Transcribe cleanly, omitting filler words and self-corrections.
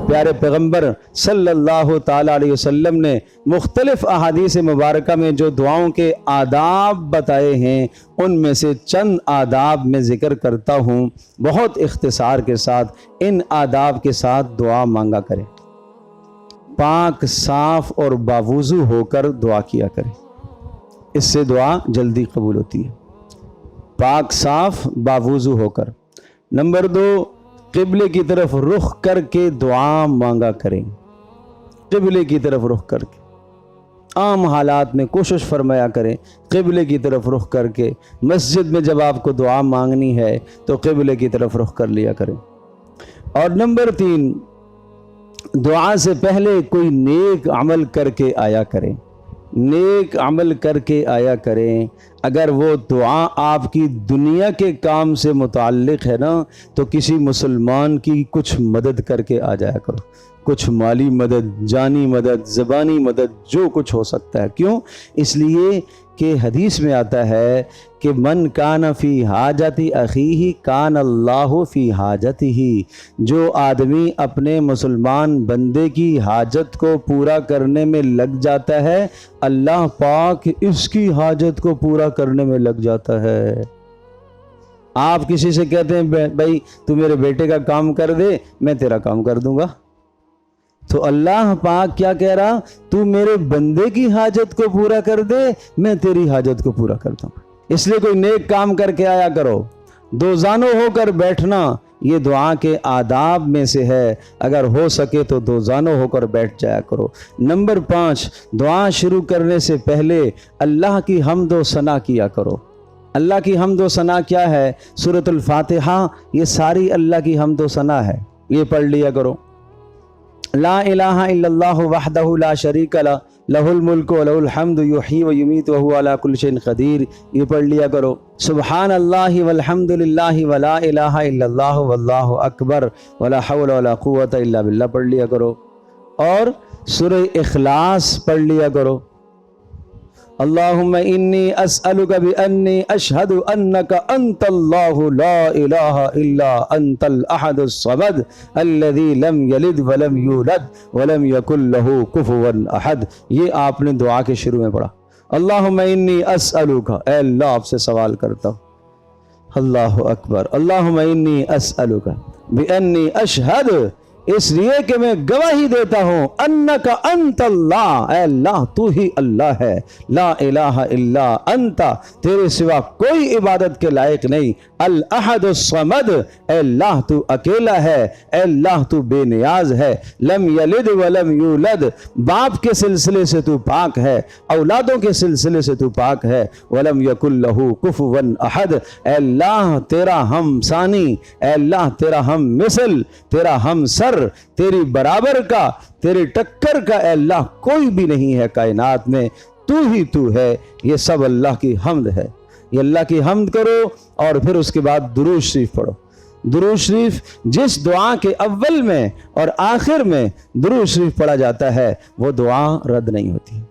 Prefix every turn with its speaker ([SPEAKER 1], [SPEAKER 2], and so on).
[SPEAKER 1] پیارے پیغمبر صلی اللہ تعالیٰ علیہ وسلم نے مختلف احادیث مبارکہ میں جو دعاؤں کے آداب بتائے ہیں ان میں سے چند آداب میں ذکر کرتا ہوں، بہت اختصار کے ساتھ ان آداب کے ساتھ دعا مانگا کریں۔ پاک صاف اور باوضو ہو کر دعا کیا کریں، اس سے دعا جلدی قبول ہوتی ہے۔ پاک صاف باوضو ہو کر۔ نمبر 2، قبلے کی طرف رخ کر کے دعا مانگا کریں، قبلے کی طرف رخ کر کے۔ عام حالات میں کوشش فرمایا کریں قبلے کی طرف رخ کر کے۔ مسجد میں جب آپ کو دعا مانگنی ہے تو قبلے کی طرف رخ کر لیا کریں۔ اور نمبر 3، دعا سے پہلے کوئی نیک عمل کر کے آیا کریں، نیک عمل کر کے آیا کریں۔ اگر وہ دعا آپ کی دنیا کے کام سے متعلق ہے نا تو کسی مسلمان کی کچھ مدد کر کے آ جایا کرو، کچھ مالی مدد، جانی مدد، زبانی مدد، جو کچھ ہو سکتا ہے۔ کیوں؟ اس لیے کہ حدیث میں آتا ہے کہ من کان فی حاجت اخیہ کان اللہ فی حاجتہ، جو آدمی اپنے مسلمان بندے کی حاجت کو پورا کرنے میں لگ جاتا ہے اللہ پاک اس کی حاجت کو پورا کرنے میں لگ جاتا ہے۔ آپ کسی سے کہتے ہیں بھائی تو میرے بیٹے کا کام کر دے، میں تیرا کام کر دوں گا، تو اللہ پاک کیا کہہ رہا؟ تو میرے بندے کی حاجت کو پورا کر دے، میں تیری حاجت کو پورا کر دوں گا۔ اس لیے کوئی نیک کام کر کے آیا کرو۔ دو زانوں ہو کر بیٹھنا یہ دعا کے آداب میں سے ہے، اگر ہو سکے تو دو زانوں ہو کر بیٹھ جایا کرو۔ نمبر 5، دعا شروع کرنے سے پہلے اللہ کی حمد و ثنا کیا کرو۔ اللہ کی حمد و ثنا کیا ہے؟ سورۃ الفاتحہ یہ ساری اللہ کی حمد و ثنا ہے، یہ پڑھ لیا کرو۔ لا الہ الا اللہ وحدہ لا شریک لہ لہ الملک و لہ الحمد یحیی و یمیت وہو علی کل شیء قدیر، یہ پڑھ لیا کرو۔ سبحان اللہ والحمد للہ ولا الہ الا اللہ واللہ اکبر ولا حول ولا قوۃ الا باللہ پڑھ لیا کرو۔ اور سورہ اخلاص پڑھ لیا کرو۔ اللہم انی اسألک بانی اشہد انک انت اللہ لا الہ الا انت الاحد الصمد الذی لم یلد ولم یولد ولم یکن لہ کفوا احد، یہ آپ نے دعا کے شروع میں پڑھا۔ اللہم انی اسألک، اے اللہ آپ سے سوال کرتا ہوں۔ اللہ اکبر۔ اللہم انی اسألک بانی اشہد، اس لیے کہ میں گواہی دیتا ہوں انک انت اللہ، اے اللہ تو ہی اللہ ہے، لا الہ الا انت، تیرے سوا کوئی عبادت کے لائق نہیں، الاحد الصمد، اے اللہ تو اکیلا ہے، اے اللہ تو بے نیاز ہے، لم یلد ولم یولد، باپ کے سلسلے سے تو پاک ہے، اولادوں کے سلسلے سے تو پاک ہے، ولم یکن لہ کفوا احد، اے اللہ تیرا ہم ثانی، اے اللہ تیرا ہم مثل، تیرا ہم سر، تیری برابر کا، تیرے ٹکر کا اے اللہ کوئی بھی نہیں ہے کائنات میں، تو ہی تو ہے۔ یہ سب اللہ کی حمد ہے، یہ اللہ کی حمد کرو اور پھر اس کے بعد درود شریف پڑھو۔ درود شریف جس دعا کے اول میں اور آخر میں درود شریف پڑھا جاتا ہے وہ دعا رد نہیں ہوتی۔